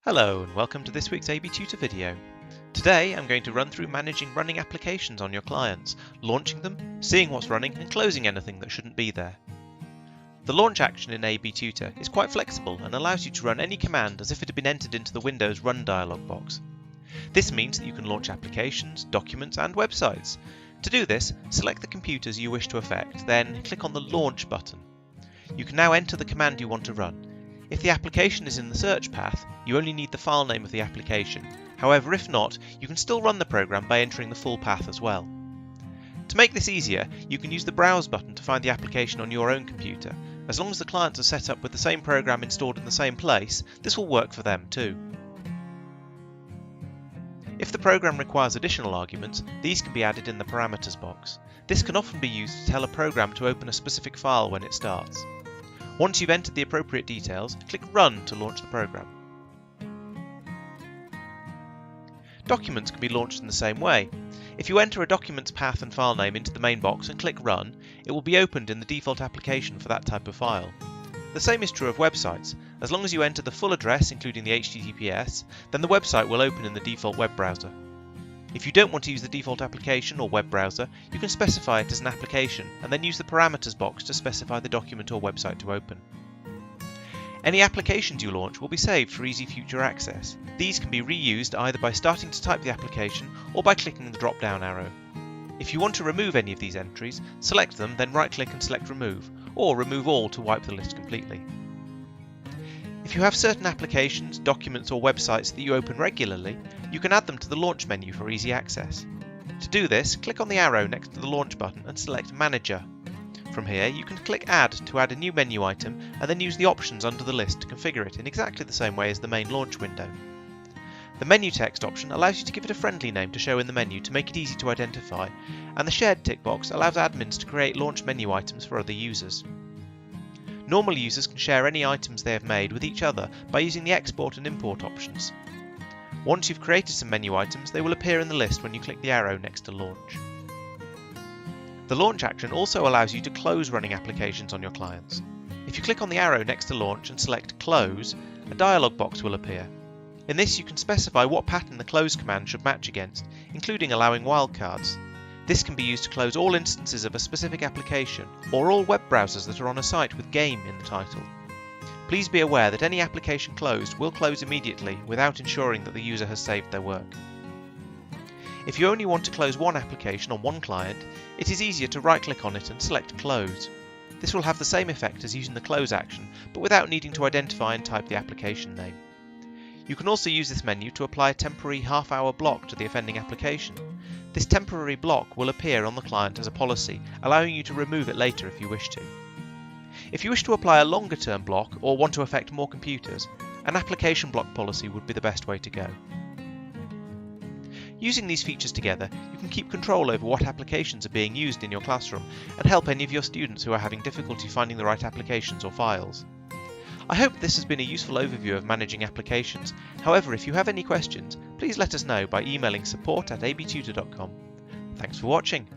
Hello and welcome to this week's AB Tutor video. Today I'm going to run through managing running applications on your clients, launching them, seeing what's running and closing anything that shouldn't be there. The launch action in AB Tutor is quite flexible and allows you to run any command as if it had been entered into the Windows Run dialog box. This means that you can launch applications, documents and websites. To do this, select the computers you wish to affect, then click on the Launch button. You can now enter the command you want to run. If the application is in the search path, you only need the file name of the application. However, if not, you can still run the program by entering the full path as well. To make this easier, you can use the Browse button to find the application on your own computer. As long as the clients are set up with the same program installed in the same place, this will work for them too. If the program requires additional arguments, these can be added in the Parameters box. This can often be used to tell a program to open a specific file when it starts. Once you've entered the appropriate details, click Run to launch the program. Documents can be launched in the same way. If you enter a document's path and file name into the main box and click Run, it will be opened in the default application for that type of file. The same is true of websites. As long as you enter the full address, including the HTTPS, then the website will open in the default web browser. If you don't want to use the default application or web browser, you can specify it as an application and then use the Parameters box to specify the document or website to open. Any applications you launch will be saved for easy future access. These can be reused either by starting to type the application or by clicking the drop-down arrow. If you want to remove any of these entries, select them, then right-click and select Remove, or Remove All to wipe the list completely. If you have certain applications, documents or websites that you open regularly, you can add them to the Launch menu for easy access. To do this, click on the arrow next to the Launch button and select Manager. From here, you can click Add to add a new menu item and then use the options under the list to configure it in exactly the same way as the main Launch window. The Menu Text option allows you to give it a friendly name to show in the menu to make it easy to identify, and the Shared tick box allows admins to create Launch menu items for other users. Normal users can share any items they have made with each other by using the Export and Import options. Once you've created some menu items, they will appear in the list when you click the arrow next to Launch. The Launch action also allows you to close running applications on your clients. If you click on the arrow next to Launch and select Close, a dialog box will appear. In this you can specify what pattern the close command should match against, including allowing wildcards. This can be used to close all instances of a specific application or all web browsers that are on a site with Game in the title. Please be aware that any application closed will close immediately without ensuring that the user has saved their work. If you only want to close one application on one client, it is easier to right-click on it and select Close. This will have the same effect as using the Close action, but without needing to identify and type the application name. You can also use this menu to apply a temporary half-hour block to the offending application. This temporary block will appear on the client as a policy, allowing you to remove it later if you wish to. If you wish to apply a longer-term block or want to affect more computers, an application block policy would be the best way to go. Using these features together, you can keep control over what applications are being used in your classroom and help any of your students who are having difficulty finding the right applications or files. I hope this has been a useful overview of managing applications. However, if you have any questions, please let us know by emailing support@abtutor.com. Thanks for watching.